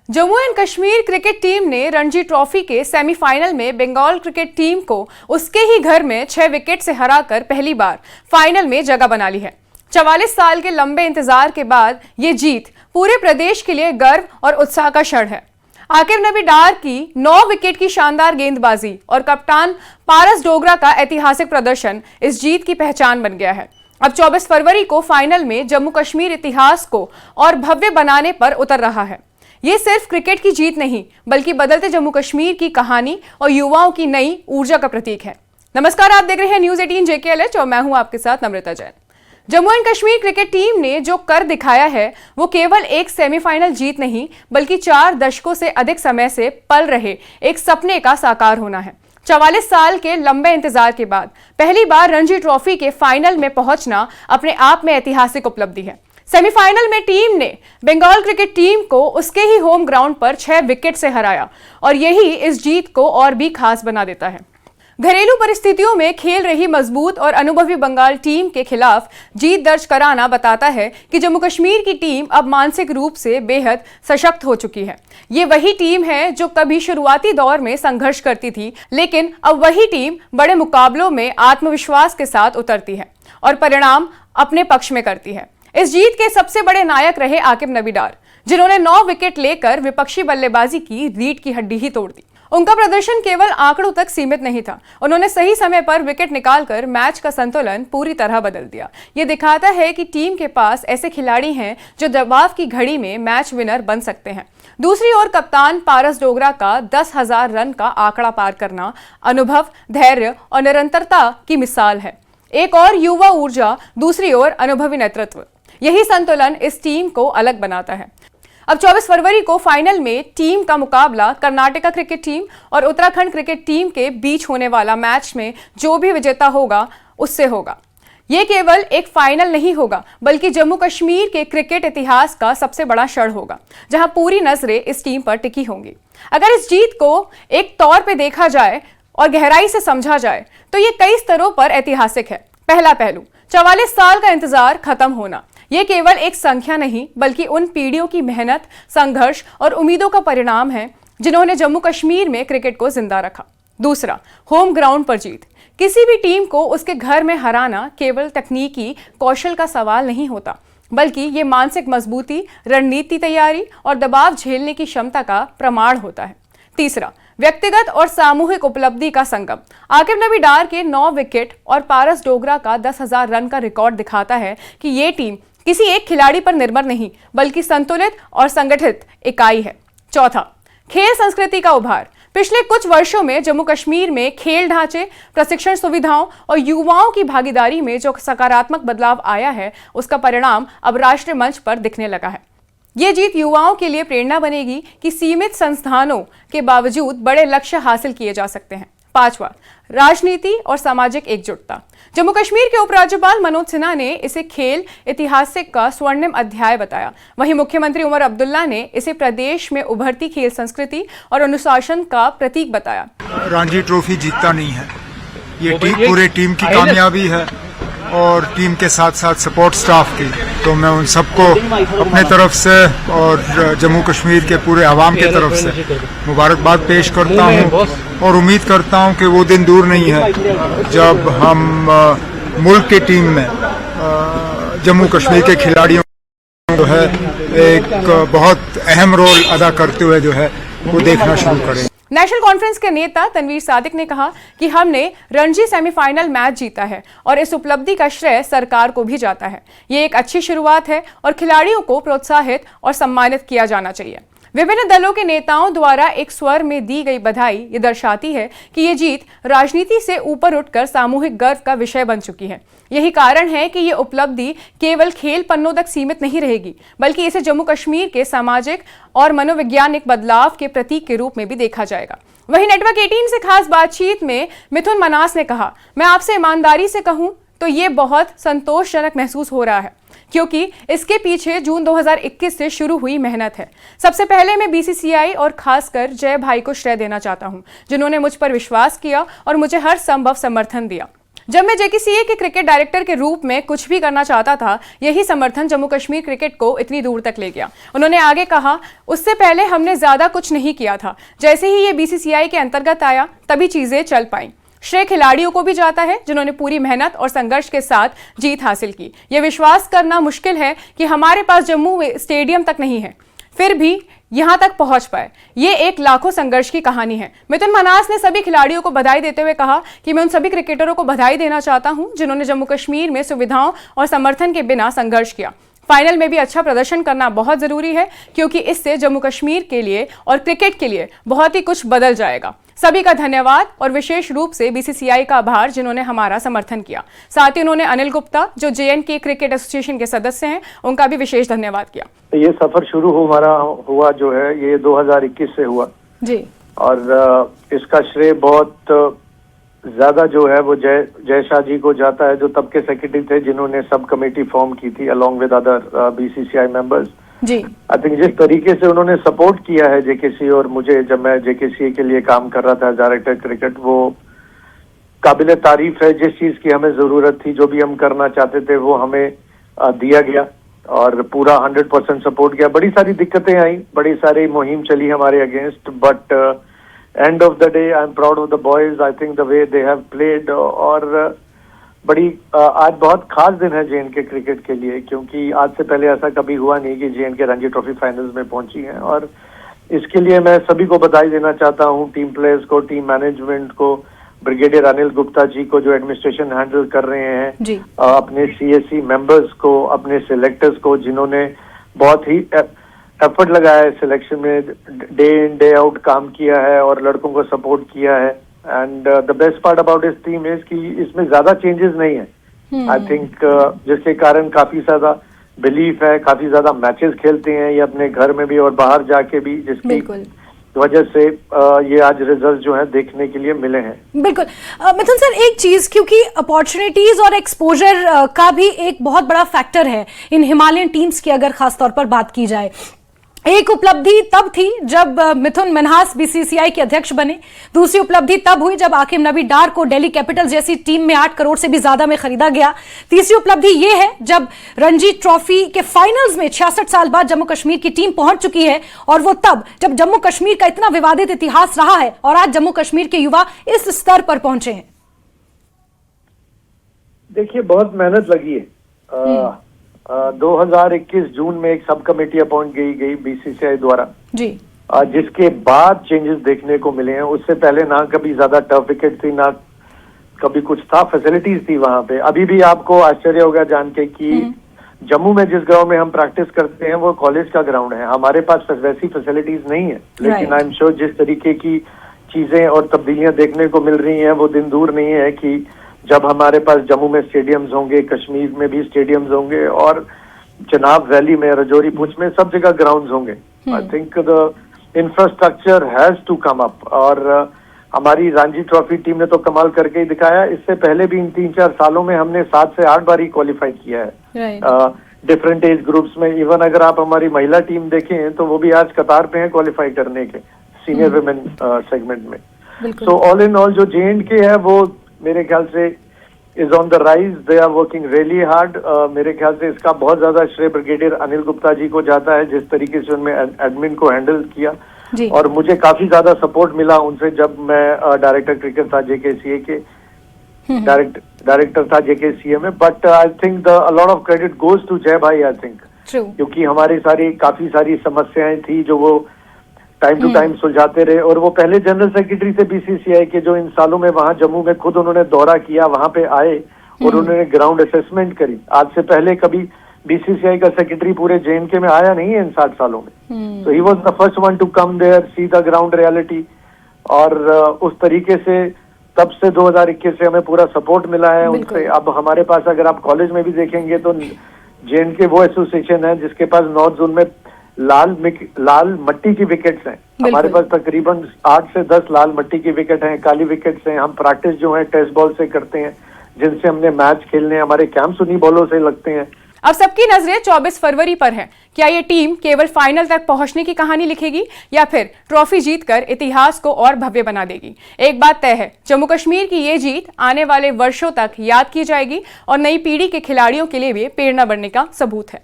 Jammu and Kashmir cricket team ने Ranji trophy के semifinal में बंगाल क्रिकेट टीम को उसके ही घर में 6 विकेट से हराकर पहली बार फाइनल में जगह बना ली है। 44 साल के लंबे इंतजार के बाद ये जीत पूरे प्रदेश के लिए गर्व और उत्साह का क्षण है। आकिब नबी डार की 9 विकेट की शानदार गेंदबाजी और कप्तान पारस डोगरा का ऐतिहासिक प्रदर्शन इस जीत की पहचान बन गया है। अब 24 फरवरी को फाइनल में जम्मू कश्मीर इतिहास को और भव्य बनाने पर उतर रहा है। ये सिर्फ क्रिकेट की जीत नहीं बल्कि बदलते जम्मू कश्मीर की कहानी और युवाओं की नई ऊर्जा का प्रतीक है। नमस्कार, आप देख रहे हैं न्यूज़ 18 JKLH और मैं हूं आपके साथ Namrata Jain. Jammu and Kashmir cricket team ने जो कर दिखाया है वो केवल एक सेमीफाइनल जीत नहीं बल्कि 4 दशकों से अधिक समय से पल रहे एक सपने का साकार होना है। 44 साल के लंबे इंतजार के बाद पहली बार रणजी ट्रॉफी के फाइनल में पहुंचना अपने आप में ऐतिहासिक उपलब्धि है। सेमीफाइनल में टीम ने बंगाल क्रिकेट टीम को उसके ही होम ग्राउंड पर 6 विकेट से हराया और यही इस जीत को और भी खास बना देता है। घरेलू परिस्थितियों में खेल रही मजबूत और अनुभवी बंगाल टीम के खिलाफ जीत दर्ज कराना बताता है कि जम्मू कश्मीर की टीम अब मानसिक रूप से बेहद सशक्त हो चुकी है। ये वही टीम है जो कभी शुरुआती दौर में संघर्ष करती थी, लेकिन अब वही टीम बड़े मुकाबलों में आत्मविश्वास के साथ उतरती है और परिणाम अपने पक्ष में करती है। इस जीत के सबसे बड़े नायक रहे आकिब नबी डार, जिन्होंने 9 विकेट लेकर विपक्षी बल्लेबाजी की रीढ़ की हड्डी ही तोड़ दी। उनका प्रदर्शन केवल आंकड़ों तक सीमित नहीं था, उन्होंने सही समय पर विकेट निकालकर मैच का संतुलन पूरी तरह बदल दिया। ये दिखाता है कि टीम के पास ऐसे खिलाड़ी हैं जो दबाव की घड़ी में मैच विनर बन सकते हैं। दूसरी ओर कप्तान पारस डोगरा का 10,000 रन का आंकड़ा पार करना अनुभव, धैर्य और निरंतरता की मिसाल है। एक और युवा ऊर्जा, दूसरी ओर अनुभवी नेतृत्व, यही संतुलन इस टीम को अलग बनाता है। अब 24 फरवरी को फाइनल में टीम का मुकाबला कर्नाटका क्रिकेट टीम और उत्तराखंड क्रिकेट टीम के बीच होने वाला मैच में जो भी विजेता होगा उससे होगा। ये केवल एक फाइनल नहीं होगा बल्कि जम्मू कश्मीर के क्रिकेट इतिहास का सबसे बड़ा क्षण होगा, जहां पूरी नजरें इस टीम पर टिकी होंगी। अगर इस जीत को एक तौर पे देखा जाए और गहराई से समझा जाए तो ये कई स्तरों पर ऐतिहासिक है। पहला पहलू, 44 साल का इंतजार खत्म होना। ये केवल एक संख्या नहीं बल्कि उन पीढ़ियों की मेहनत, संघर्ष और उम्मीदों का परिणाम है जिन्होंने जम्मू कश्मीर में क्रिकेट को जिंदा रखा। दूसरा, होम ग्राउंड पर जीत। किसी भी टीम को उसके घर में हराना केवल तकनीकी कौशल का सवाल नहीं होता बल्कि ये मानसिक मजबूती, रणनीति तैयारी और दबाव झेलने की क्षमता का प्रमाण होता है। तीसरा, व्यक्तिगत और सामूहिक उपलब्धि का संगम। आकिब नबी डार के 9 विकेट और पारस डोगरा का 10,000 रन का रिकॉर्ड दिखाता है कि ये टीम किसी एक खिलाड़ी पर निर्भर नहीं बल्कि संतुलित और संगठित इकाई है। चौथा, खेल संस्कृति का उभार। पिछले कुछ वर्षों में जम्मू कश्मीर में खेल ढांचे, प्रशिक्षण सुविधाओं और युवाओं की भागीदारी में जो सकारात्मक बदलाव आया है उसका परिणाम अब राष्ट्रीय मंच पर दिखने लगा है। ये जीत युवाओं के लिए प्रेरणा बनेगी कि सीमित संस्थानों के बावजूद बड़े लक्ष्य हासिल किए जा सकते हैं। पांचवा, राजनीति और सामाजिक एकजुटता। जम्मू कश्मीर के उपराज्यपाल मनोज सिन्हा ने इसे खेल ऐतिहासिक का स्वर्णिम अध्याय बताया। वहीं मुख्यमंत्री उमर अब्दुल्ला ने इसे प्रदेश में उभरती खेल संस्कृति और अनुशासन का प्रतीक बताया। रणजी ट्रॉफी जीतता नहीं है, ये पूरे टीम की कामयाबी है और टीम के साथ साथ सपोर्ट स्टाफ की। तो मैं उन सबको अपने तरफ से और जम्मू कश्मीर के पूरे अवाम के तरफ से मुबारकबाद पेश करता हूं और उम्मीद करता हूं कि वो दिन दूर नहीं है जब हम मुल्क की टीम में जम्मू कश्मीर के खिलाड़ियों जो है एक बहुत अहम रोल अदा करते हुए जो है वो देखना शुरू करें। नेशनल कॉन्फ्रेंस के नेता तनवीर सादिक ने कहा कि हमने रणजी सेमीफाइनल मैच जीता है और इस उपलब्धि का श्रेय सरकार को भी जाता है। ये एक अच्छी शुरुआत है और खिलाड़ियों को प्रोत्साहित और सम्मानित किया जाना चाहिए। विभिन्न दलों के नेताओं द्वारा एक स्वर में दी गई बधाई ये दर्शाती है कि ये जीत राजनीति से ऊपर उठकर सामूहिक गर्व का विषय बन चुकी है। यही कारण है कि ये उपलब्धि केवल खेल पन्नों तक सीमित नहीं रहेगी बल्कि इसे जम्मू कश्मीर के सामाजिक और मनोवैज्ञानिक बदलाव के प्रतीक के रूप में भी देखा जाएगा। वहीं नेटवर्क 18 से खास बातचीत में मिथुन मनास ने कहा, मैं आपसे ईमानदारी से कहूं तो ये बहुत संतोषजनक महसूस हो रहा है क्योंकि इसके पीछे जून 2021 से शुरू हुई मेहनत है। सबसे पहले मैं BCCI और खासकर जय भाई को श्रेय देना चाहता हूं, जिन्होंने मुझ पर विश्वास किया और मुझे हर संभव समर्थन दिया। जब मैं जेकेसीए के क्रिकेट डायरेक्टर के रूप में कुछ भी करना चाहता था, यही समर्थन जम्मू कश्मीर क्रिकेट को इतनी दूर तक ले गया। उन्होंने आगे कहा, उससे पहले हमने ज्यादा कुछ नहीं किया था, जैसे ही ये बीसीसीआई के अंतर्गत आया तभी चीजें चल पाई। श्रेय खिलाड़ियों को भी जाता है जिन्होंने पूरी मेहनत और संघर्ष के साथ जीत हासिल की। यह विश्वास करना मुश्किल है कि हमारे पास जम्मू में स्टेडियम तक नहीं है, फिर भी यहां तक पहुंच पाए। ये एक लाखों संघर्ष की कहानी है। मिथुन मन्हास ने सभी खिलाड़ियों को बधाई देते हुए कहा कि मैं उन सभी क्रिकेटरों को बधाई देना चाहता हूं जिन्होंने जम्मू कश्मीर में सुविधाओं और समर्थन के बिना संघर्ष किया। फाइनल में भी अच्छा प्रदर्शन करना बहुत जरूरी है, क्योंकि इससे जम्मू कश्मीर के लिए और क्रिकेट के लिए बहुत ही कुछ बदल जाएगा। सभी का धन्यवाद और विशेष रूप से बीसीसीआई का आभार जिन्होंने हमारा समर्थन किया। साथ ही उन्होंने अनिल गुप्ता, जो जेएनके क्रिकेट एसोसिएशन के सदस्य हैं, उनका भी विशेष धन्यवाद किया। ये सफर शुरू हुआ जो है ये 2021 से हुआ जी, और इसका श्रेय बहुत ज्यादा जो है वो जय शाह जी को जाता है, जो तब के सेक्रेटरी थे जिन्होंने सब कमेटी फॉर्म की थी along with other BCCI members. जी, आई थिंक जिस तरीके से उन्होंने सपोर्ट किया है जेकेसी और मुझे, जब मैं जेकेसी के लिए काम कर रहा था डायरेक्टर क्रिकेट, वो काबिले तारीफ है। जिस चीज की हमें जरूरत थी, जो भी हम करना चाहते थे, वो हमें दिया गया और पूरा 100% सपोर्ट किया। बड़ी सारी दिक्कतें आई, बड़ी सारी मुहिम चली हमारे against, but end of the day I am proud of the boys. I think the way they have played, और बड़ी आज बहुत खास दिन है जेएनके क्रिकेट के लिए, क्योंकि आज से पहले ऐसा कभी हुआ नहीं कि जेएनके रणजी ट्रॉफी फाइनल्स में पहुंची है। और इसके लिए मैं सभी को बधाई देना चाहता हूं, टीम प्लेयर्स को, टीम मैनेजमेंट को, ब्रिगेडियर अनिल गुप्ता जी को जो एडमिनिस्ट्रेशन हैंडल कर रहे हैं, अपने सीएससी मेंबर्स को, अपने सिलेक्टर्स को जिन्होंने बहुत ही एफर्ट लगाया है सिलेक्शन में, डे इन डे आउट काम किया है और लड़कों को सपोर्ट किया है। And the best part about this team is कि इसमें ज्यादा चेंजेस नहीं है। आई थिंक जिसके कारण काफी ज्यादा बिलीफ है, काफी ज्यादा मैचेस खेलते हैं ये अपने घर में भी और बाहर जाके भी, जिसकी वजह से ये आज रिजल्ट जो है देखने के लिए मिले हैं। बिल्कुल मिथुन सर, एक चीज, क्योंकि अपॉर्चुनिटीज और एक्सपोजर का भी एक बहुत बड़ा फैक्टर है इन हिमालयन टीम्स की, अगर खासतौर पर बात की जाए। एक उपलब्धि तब थी जब मिथुन मन्हास बीसीसीआई के अध्यक्ष बने, दूसरी उपलब्धि तब हुई जब आकिब नबी डार को दिल्ली कैपिटल्स जैसी टीम में 8 करोड़ से भी ज्यादा में खरीदा गया, तीसरी उपलब्धि ये है जब रणजी ट्रॉफी के फाइनल्स में 66 साल बाद जम्मू कश्मीर की टीम पहुंच चुकी है, और वो तब जब जम्मू कश्मीर का इतना विवादित इतिहास रहा है और आज जम्मू कश्मीर के युवा इस स्तर पर पहुंचे हैं। देखिए, बहुत मेहनत लगी है। 2021 जून में एक सब कमेटी अपॉइंट गई बीसीसीआई द्वारा जी, जिसके बाद चेंजेस देखने को मिले हैं। उससे पहले ना कभी ज्यादा टफ विकेट थी, ना कभी कुछ था, फैसिलिटीज थी वहां पे। अभी भी आपको आश्चर्य होगा जान के कि जम्मू में जिस ग्राउंड में हम प्रैक्टिस करते हैं वो कॉलेज का ग्राउंड है, हमारे पास वैसी फैसिलिटीज नहीं है। लेकिन आई एम श्योर जिस तरीके की चीजें और तब्दीलियां देखने को मिल रही हैं, वो दिन दूर नहीं है कि जब हमारे पास जम्मू में स्टेडियम्स होंगे, कश्मीर में भी स्टेडियम्स होंगे, और चनाब वैली में, रजौरी पुंछ में, सब जगह ग्राउंड्स होंगे। I think the infrastructure has to come up. और हमारी रणजी ट्रॉफी टीम ने तो कमाल करके ही दिखाया। इससे पहले भी इन 3-4 सालों में हमने 7 से 8 बार ही क्वालिफाई किया है डिफरेंट एज ग्रुप्स में। इवन अगर आप हमारी महिला टीम देखें तो वो भी आज कतार पे है क्वालिफाई करने के सीनियर वुमेन सेगमेंट में। सो ऑल इन ऑल जो जेएनके है वो मेरे ख्याल से is on the rise, they are working really hard. मेरे ख्याल से इसका बहुत ज्यादा श्रेय ब्रिगेडियर अनिल गुप्ता जी को जाता है, जिस तरीके से उन्होंने एडमिन को हैंडल किया। और मुझे काफी ज्यादा सपोर्ट मिला उनसे जब मैं डायरेक्टर क्रिकेट था जेकेसीए के, डायरेक्टर था जेकेसीए में। But I think the lot of credit goes to Jay भाई, आई थिंक, क्योंकि हमारी काफी सारी समस्याएं थी जो वो टाइम टू टाइम सुलझाते रहे। और वो पहले जनरल सेक्रेटरी थे बीसीसीआई के, जो इन सालों में वहां जम्मू में खुद उन्होंने दौरा किया, वहां पे आए और उन्होंने ग्राउंड असेसमेंट करी। आज से पहले कभी बीसीसीआई का सेक्रेटरी पूरे जेएनके में आया नहीं है इन 60 सालों में। तो he was the first one to come there, see the ground reality. और उस तरीके से तब से 2021 से हमें पूरा सपोर्ट मिला है उनसे। अब हमारे पास अगर आप कॉलेज में भी देखेंगे तो जेएनके वो एसोसिएशन है जिसके पास नॉर्थ जोन में लाल मट्टी की विकेट्स हैं। हमारे पास तकरीबन 8 से 10 लाल मट्टी की विकेट हैं, काली विकेट्स हैं। हम प्रैक्टिस जो है टेस्ट बॉल से करते हैं, जिनसे हमने मैच खेलने, हमारे कैंप्स उन्हीं बॉलों से लगते हैं। अब सबकी नजरें 24 फरवरी पर है। क्या ये टीम केवल फाइनल तक पहुंचने की कहानी लिखेगी या फिर ट्रॉफी जीतकर इतिहास को और भव्य बना देगी? एक बात तय है, जम्मू कश्मीर की ये जीत आने वाले वर्षों तक याद की जाएगी और नई पीढ़ी के खिलाड़ियों के लिए भी प्रेरणा बनने का सबूत है।